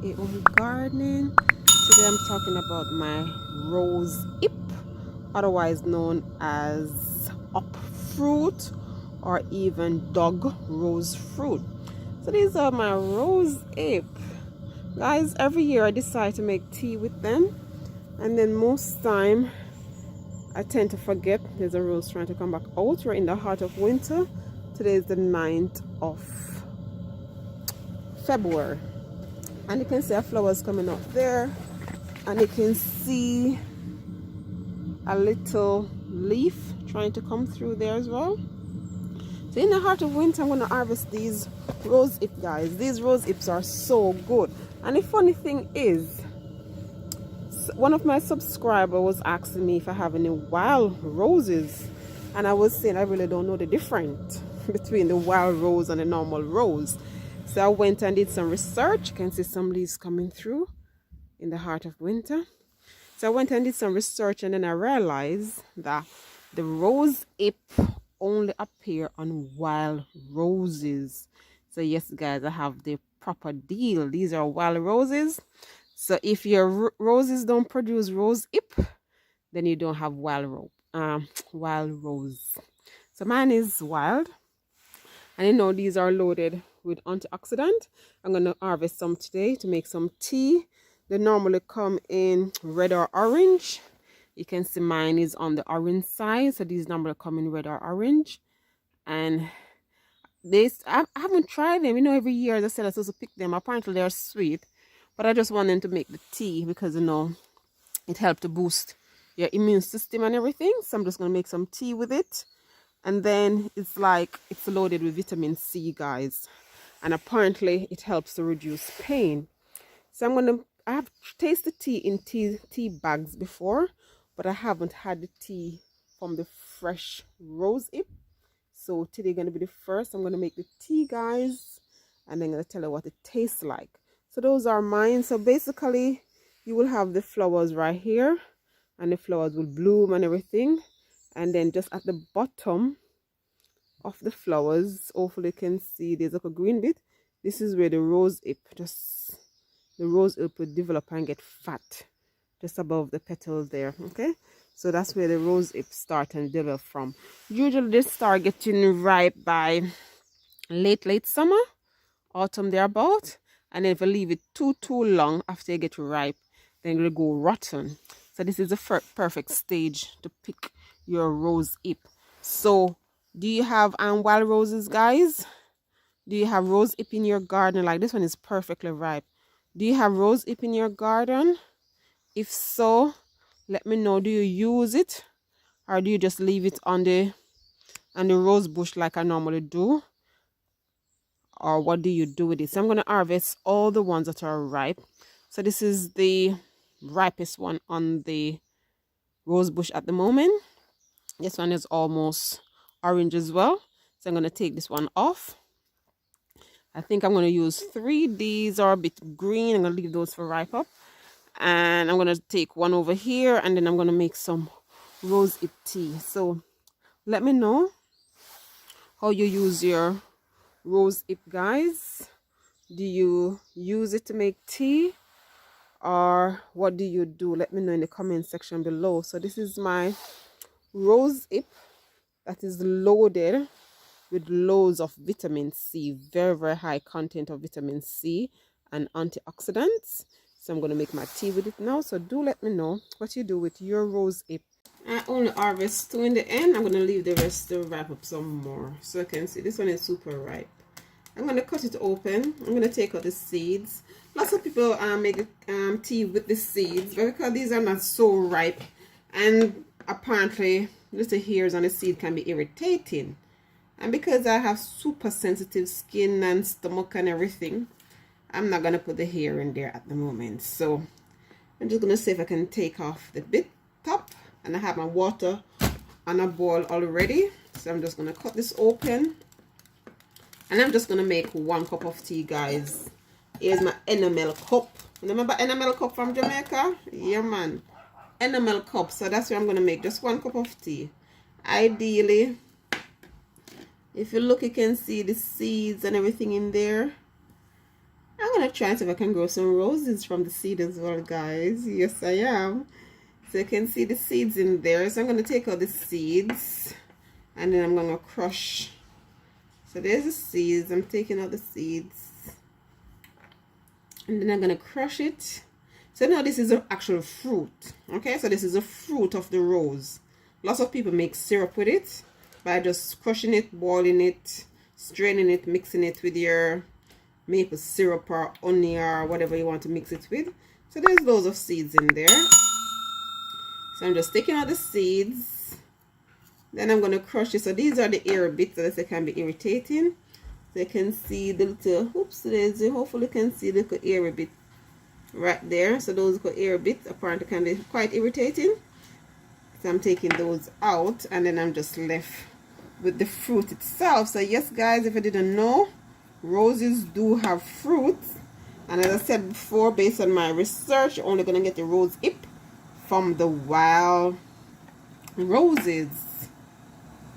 A Home Gardening. Today I'm talking about my rose hip, otherwise known as up fruit or even dog rose fruit. So these are my rose hip. Guys, every year I decide to make tea with them, and then most time I tend to forget. There's a rose trying to come back out. We're in the heart of winter. Today is the 9th of February. And you can see our flowers coming up there, and you can see a little leaf trying to come through there as well. So in the heart of winter, I'm going to harvest these rose hips, guys. These rose hips are so good. And the funny thing is, one of my subscribers was asking me if I have any wild roses, and I was saying I really don't know the difference between the wild rose and the normal rose. So I went and did some research. You can see some leaves coming through in the heart of winter. So I went and did some research, and then I realized that the rose hip only appear on wild roses. So yes, guys, I have the proper deal. These are wild roses. So if your roses don't produce rose hip, then you don't have wild rose. So mine is wild. And you know, these are loaded with antioxidant. I'm going to harvest some today to make some tea. They normally come in red or orange. You can see mine is on the orange side. So these normally come in red or orange. And this, I haven't tried them. You know, every year, as I said, I'm supposed to pick them. Apparently they're sweet. But I just want them to make the tea because, you know, it helps to boost your immune system and everything. So I'm just going to make some tea with it. And then it's like it's loaded with vitamin C, guys, and apparently it helps to reduce pain. So I have tasted tea in tea bags before, but I haven't had the tea from the fresh rose hip. So today going to be the first. I'm going to make the tea, guys, and then I'm going to tell you what it tastes like. So those are mine. So basically you will have the flowers right here, and the flowers will bloom and everything. And then just at the bottom of the flowers, hopefully you can see there's like a green bit. This is where the rose hip will develop and get fat, just above the petals there. Okay, so that's where the rose hip start and develop from. Usually they start getting ripe by late summer, autumn thereabout. And then if you leave it too long after you get ripe, then it will go rotten. So this is the perfect stage to pick your rose hip. So do you have wild roses, guys? Do you have rose hip in your garden? Like this one is perfectly ripe. Do you have rose hip in your garden? If so, let me know. Do you use it, or do you just leave it on the rose bush like I normally do? Or what do you do with it? So I'm going to harvest all the ones that are ripe. So this is the ripest one on the rose bush at the moment. This one is almost orange as well. So I'm going to take this one off. I think I'm going to use 3. These are a bit green. I'm going to leave those for ripe up. And I'm going to take one over here, and then I'm going to make some rose hip tea. So let me know how you use your rose hip, guys. Do you use it to make tea, or what do you do? Let me know in the comment section below. So this is my rose hip that is loaded with loads of vitamin C, very high content of vitamin C and antioxidants. So I'm going to make my tea with it now. So do let me know what you do with your rose hip. I only harvest 2 in the end. I'm going to leave the rest to ripe up some more. So you can see this one is super ripe. I'm going to cut it open. I'm going to take out the seeds. Lots of people make tea with the seeds, but because these are not so ripe, and apparently little hairs on the seed can be irritating, and because I have super sensitive skin and stomach and everything, I'm not going to put the hair in there at the moment. So I'm just going to see if I can take off the bit top, and I have my water on a boil already. So I'm just going to cut this open, and I'm just going to make 1 cup of tea, guys. Here's my enamel cup. Remember enamel cup from Jamaica? Yeah, man. Enamel cup. So that's what I'm going to make. Just 1 cup of tea. Ideally, if you look, you can see the seeds and everything in there. I'm gonna try and see if I can grow some roses from the seed as well, guys. Yes, I am. So you can see the seeds in there. So I'm gonna take out the seeds and then I'm gonna crush. So there's the seeds. I'm taking out the seeds and then I'm gonna crush it. So now this is an actual fruit. Okay, so this is a fruit of the rose. Lots of people make syrup with it by just crushing it, boiling it, straining it, mixing it with your maple syrup or honey or whatever you want to mix it with. So there's loads of seeds in there. So I'm just taking out the seeds. Then I'm going to crush it. So these are the air bits that can be irritating. So you can see the little, oops, hopefully you can see the little air bit right there. So those little air bits apparently can be quite irritating. So I'm taking those out and then I'm just left with the fruit itself. So yes, guys, if you didn't know, roses do have fruit. And as I said before, based on my research, you're only going to get the rose hip from the wild roses.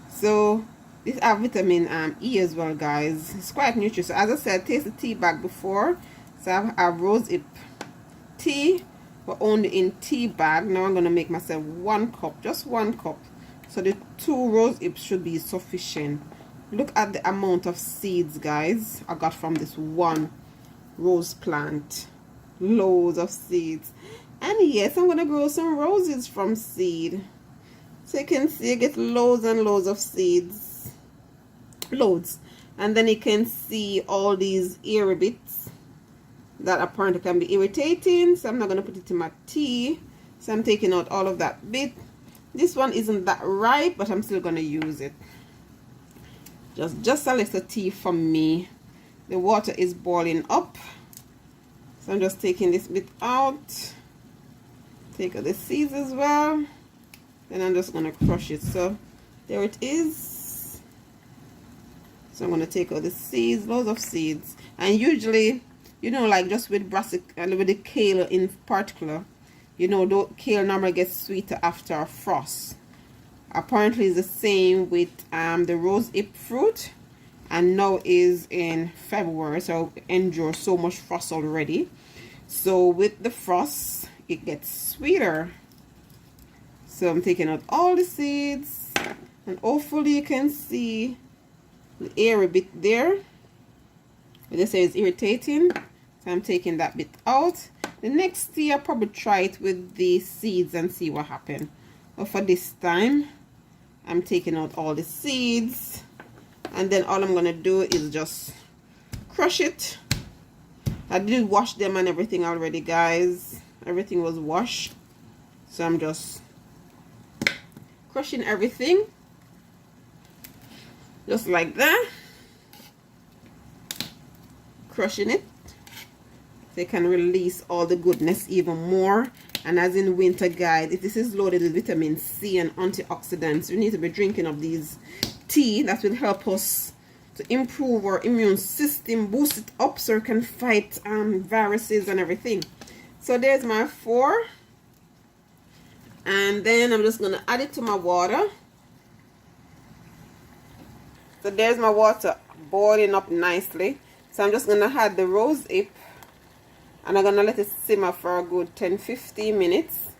So this have vitamin E as well, guys. It's quite nutritious. So as I said, taste the tea bag before. So I have rose hip tea, but only in tea bag. Now I'm going to make myself 1 cup, just 1 cup. So the 2 rose hips should be sufficient. Look at the amount of seeds, guys, I got from this one rose plant. Loads of seeds. And yes, I'm going to grow some roses from seed. So you can see I get loads and loads of seeds. Loads. And then you can see all these airy bits that apparently can be irritating. So I'm not going to put it in my tea. So I'm taking out all of that bit. This one isn't that ripe, but I'm still going to use it. Just a little tea from me. The water is boiling up. So I'm just taking this bit out. Take out the seeds as well. Then I'm just going to crush it. So there it is. So I'm going to take out the seeds, loads of seeds. And usually, you know, like just with brassica, with the kale in particular, you know, the kale normally gets sweeter after frost. Apparently it's the same with the rose hip fruit, and now is in February, so endure so much frost already. So with the frost it gets sweeter. So I'm taking out all the seeds, and hopefully you can see the airy bit there. They say it's irritating, so I'm taking that bit out. The next tea I'll probably try it with the seeds and see what happens. But for this time I'm taking out all the seeds, and then all I'm gonna do is just crush it. I did wash them and everything already, guys. Everything was washed, so I'm just crushing everything just like that, crushing it so you can release all the goodness even more. And as in winter, guys, if this is loaded with vitamin C and antioxidants, we need to be drinking of these tea that will help us to improve our immune system, boost it up so we can fight viruses and everything. So there's my 4, and then I'm just going to add it to my water. So there's my water boiling up nicely. So I'm just going to add the rose hip, and I'm going to let it simmer for a good 10-15 minutes.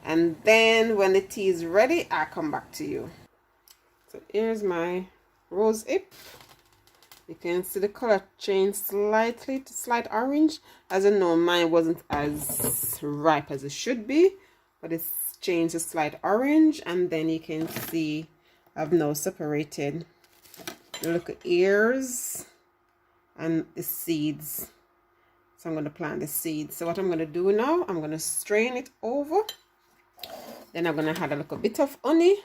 And then when the tea is ready, I'll come back to you. So here's my rose hip. You can see the color change slightly to slight orange. As you know, mine wasn't as ripe as it should be, but it's changed to slight orange. And then you can see I've now separated the little ears and the seeds. So I'm going to plant the seeds. So what I'm going to do now, I'm going to strain it over. Then I'm going to add a little bit of honey.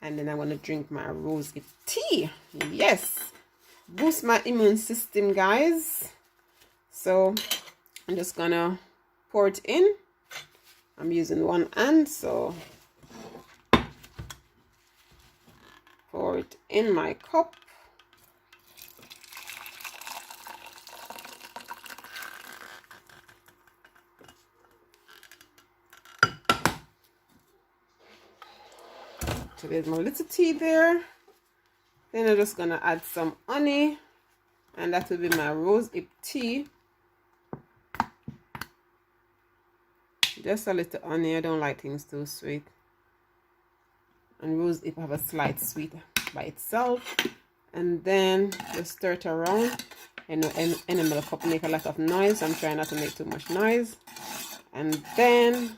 And then I'm going to drink my rosehip tea. Yes. Boost my immune system, guys. So I'm just going to pour it in. I'm using one hand, so pour it in my cup. So there's my little tea there. Then I'm just gonna add some honey, and that will be my rosehip tea. Just a little honey. I don't like things too sweet. And rose hip have a slight sweet by itself. And then just stir it around. You know, any milk cup make a lot of noise. I'm trying not to make too much noise. And then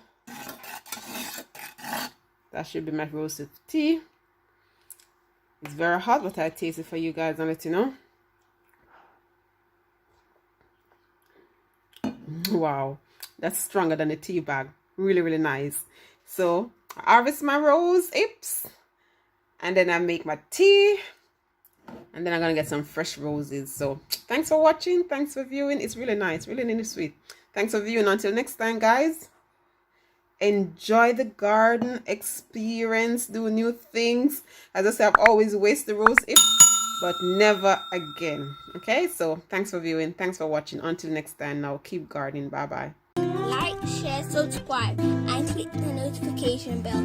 that should be my roasted tea. It's very hot, but I taste it for you guys and let you know. Wow, that's stronger than a tea bag. Really, really nice. So I harvest my rose hips, and then I make my tea, and then I'm gonna get some fresh roses. So thanks for watching. Thanks for viewing. It's really nice, really, really sweet. Thanks for viewing. Until next time, guys. Enjoy the garden experience. Do new things. As I say, I've always wasted rose hip, but never again. Okay, so thanks for viewing. Thanks for watching. Until next time, now keep gardening. Bye bye. Like, share, subscribe, and click the notification bell.